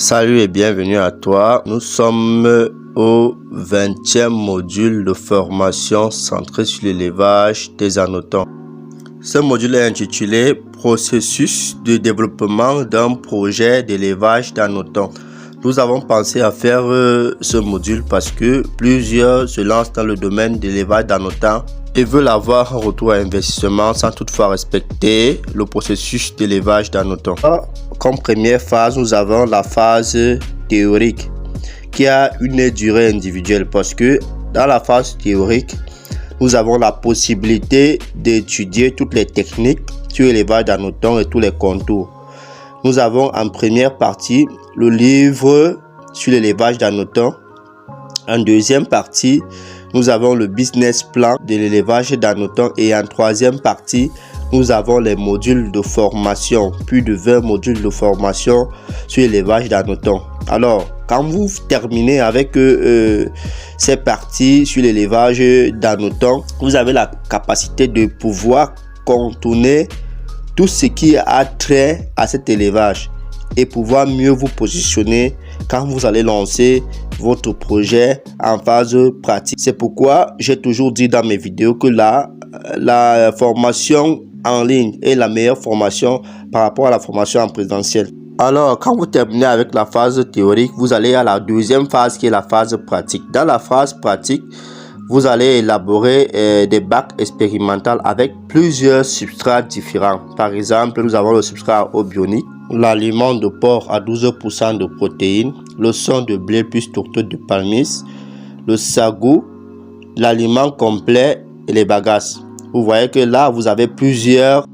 Salut et bienvenue à toi. Nous sommes au 20e module de formation centré sur l'élevage des anotons. Ce module est intitulé Processus de développement d'un projet d'élevage d'anotons. Nous avons pensé à faire ce module parce que plusieurs se lancent dans le domaine de l'élevage d'anotons et veulent avoir un retour à investissement sans toutefois respecter le processus d'élevage d'anotons. Comme première phase, nous avons la phase théorique qui a une durée individuelle parce que dans la phase théorique, nous avons la possibilité d'étudier toutes les techniques sur l'élevage d'anotons et tous les contours. Nous avons en première partie le livre sur l'élevage d'anotons. En deuxième partie, nous avons le business plan de l'élevage d'anotons et en troisième partie, nous avons les modules de formation, plus de 20 modules de formation sur l'élevage d'anotons. Alors, quand vous terminez avec ces parties sur l'élevage d'anotons, vous avez la capacité de pouvoir contourner tout ce qui a trait à cet élevage et pouvoir mieux vous positionner quand vous allez lancer votre projet en phase pratique. C'est pourquoi j'ai toujours dit dans mes vidéos que la formation en ligne est la meilleure formation par rapport à la formation en présentiel. Alors, quand vous terminez avec la phase théorique, vous allez à la deuxième phase qui est la phase pratique. Dans la phase pratique, vous allez élaborer des bacs expérimentaux avec plusieurs substrats différents. Par exemple, nous avons le substrat bionique, l'aliment de porc à 12% de protéines, le son de blé plus tourteau de palmiste, le sagou, l'aliment complet et les bagasses. Vous voyez que là, vous avez plusieurs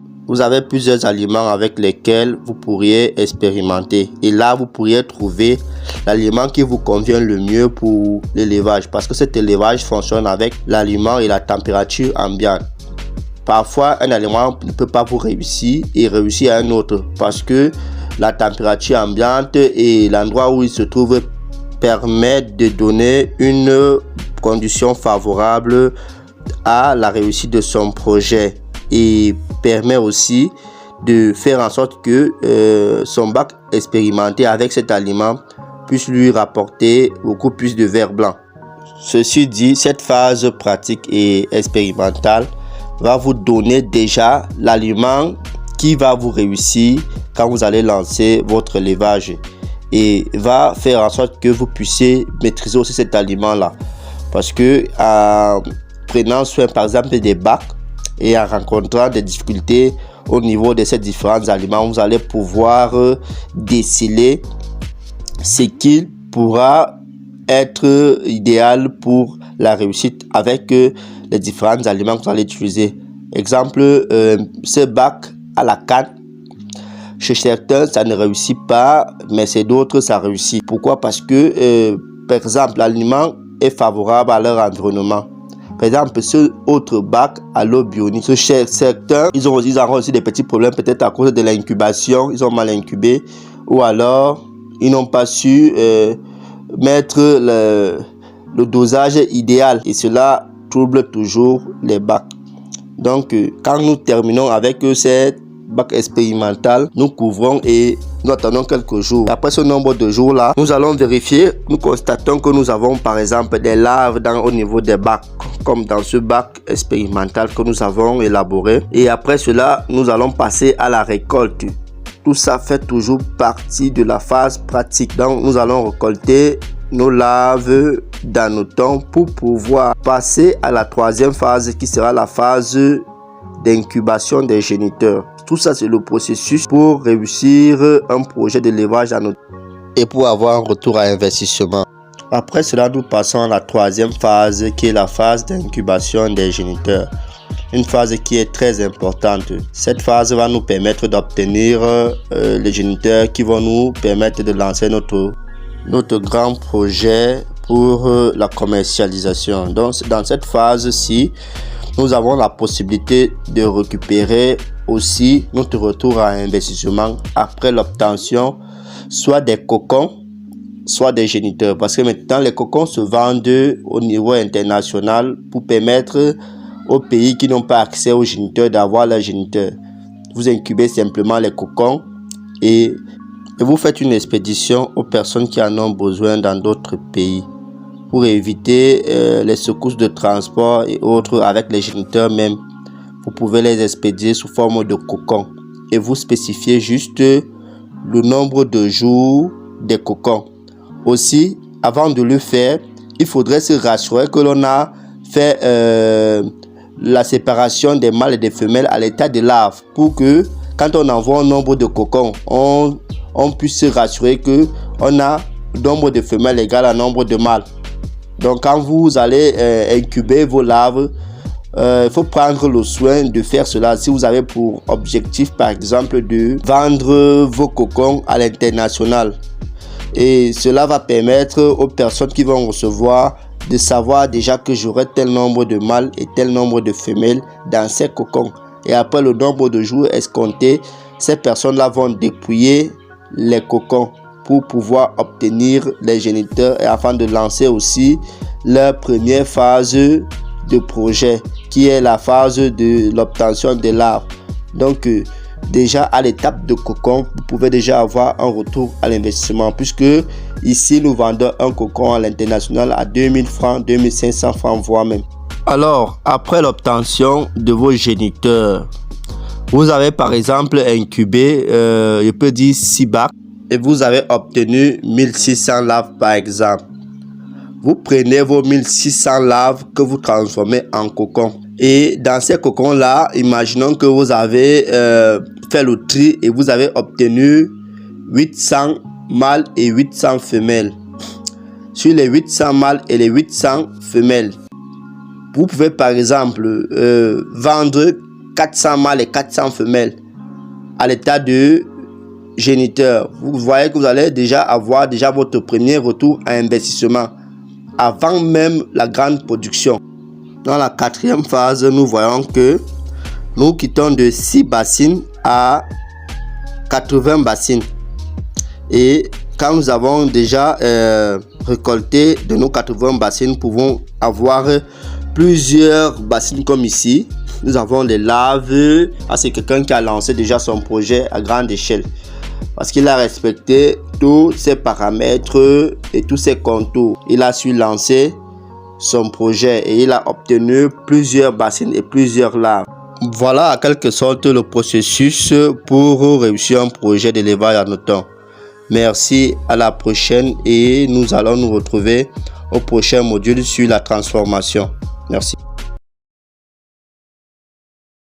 aliments avec lesquels vous pourriez expérimenter. Et là, vous pourriez trouver l'aliment qui vous convient le mieux pour l'élevage. Parce que cet élevage fonctionne avec l'aliment et la température ambiante. Parfois, un aliment ne peut pas vous réussir et réussir à un autre. Parce que la température ambiante et l'endroit où il se trouve permettent de donner une condition favorable à la réussite de son projet et permet aussi de faire en sorte que son bac expérimenté avec cet aliment puisse lui rapporter beaucoup plus de verre blanc. Ceci dit, cette phase pratique et expérimentale va vous donner déjà l'aliment qui va vous réussir quand vous allez lancer votre élevage et va faire en sorte que vous puissiez maîtriser aussi cet aliment là parce que prenant soin par exemple des bacs et en rencontrant des difficultés au niveau de ces différents aliments, vous allez pouvoir déceler ce qui pourra être idéal pour la réussite avec les différents aliments que vous allez utiliser. Exemple, ce bac à la canne, chez certains ça ne réussit pas, mais chez d'autres ça réussit. Pourquoi? Parce que par exemple l'aliment est favorable à leur environnement. Par exemple, ce autre bac à l'eau bionique, certains, ils auront aussi des petits problèmes, peut-être à cause de l'incubation, ils ont mal incubé, ou alors ils n'ont pas su mettre le dosage idéal, et cela trouble toujours les bacs. Donc, quand nous terminons avec cette bac expérimental, nous couvrons et nous attendons quelques jours. Après ce nombre de jours là, nous allons vérifier. Nous constatons que nous avons par exemple des larves au niveau des bacs, comme dans ce bac expérimental que nous avons élaboré. Et après cela, nous allons passer à la récolte. Tout ça fait toujours partie de la phase pratique. Donc, nous allons récolter nos larves d'anotons pour pouvoir passer à la troisième phase qui sera la phase d'incubation des géniteurs. Tout ça, c'est le processus pour réussir un projet d'élevage d'anotons et pour avoir un retour à investissement. Après cela, nous passons à la troisième phase qui est la phase d'incubation des géniteurs. Une phase qui est très importante. Cette phase va nous permettre d'obtenir les géniteurs qui vont nous permettre de lancer notre grand projet pour la commercialisation. Donc, dans cette phase-ci, nous avons la possibilité de récupérer aussi notre retour à investissement après l'obtention soit des cocons, soit des géniteurs. Parce que maintenant, les cocons se vendent au niveau international pour permettre aux pays qui n'ont pas accès aux géniteurs d'avoir leurs géniteurs. Vous incubez simplement les cocons et et vous faites une expédition aux personnes qui en ont besoin dans d'autres pays pour éviter les secousses de transport et autres avec les géniteurs même. Vous pouvez les expédier sous forme de cocons et vous spécifiez juste le nombre de jours des cocons. Aussi, avant de le faire, il faudrait se rassurer que l'on a fait la séparation des mâles et des femelles à l'état de larve pour que quand on envoie un nombre de cocons, on puisse se rassurer que on a le nombre de femelles égal à nombre de mâles. Donc quand vous allez incuber vos larves, il faut prendre le soin de faire cela si vous avez pour objectif par exemple de vendre vos cocons à l'international. Et cela va permettre aux personnes qui vont recevoir de savoir déjà que j'aurai tel nombre de mâles et tel nombre de femelles dans ces cocons. Et après le nombre de jours escomptés, ces personnes-là vont dépouiller les cocons pour pouvoir obtenir les géniteurs et afin de lancer aussi leur première phase de projet qui est la phase de l'obtention des larves. Donc déjà à l'étape de cocon, vous pouvez déjà avoir un retour à l'investissement puisque ici nous vendons un cocon à l'international à 2000 francs, 2500 francs voire même. Alors après l'obtention de vos géniteurs, vous avez par exemple incubé, je peux dire 6 bacs et vous avez obtenu 1600 larves par exemple. Vous prenez vos 1600 larves que vous transformez en cocon. Et dans ces cocons-là, imaginons que vous avez fait le tri et vous avez obtenu 800 mâles et 800 femelles. Sur les 800 mâles et les 800 femelles, vous pouvez par exemple vendre 400 mâles et 400 femelles à l'état de géniteur. Vous voyez que vous allez déjà avoir votre premier retour à investissement avant même la grande production. Dans la quatrième phase, nous voyons que nous quittons de 6 bassines à 80 bassines. Et quand nous avons déjà récolté de nos 80 bassines, nous pouvons avoir plusieurs bassines comme ici. Nous avons des larves. C'est quelqu'un qui a lancé déjà son projet à grande échelle parce qu'il a respecté tous ses paramètres et tous ses contours. Il a su lancer son projet et il a obtenu plusieurs bassines et plusieurs larves. Voilà en quelque sorte le processus pour réussir un projet d'élevage en automne. Merci, à la prochaine et nous allons nous retrouver au prochain module sur la transformation. Merci.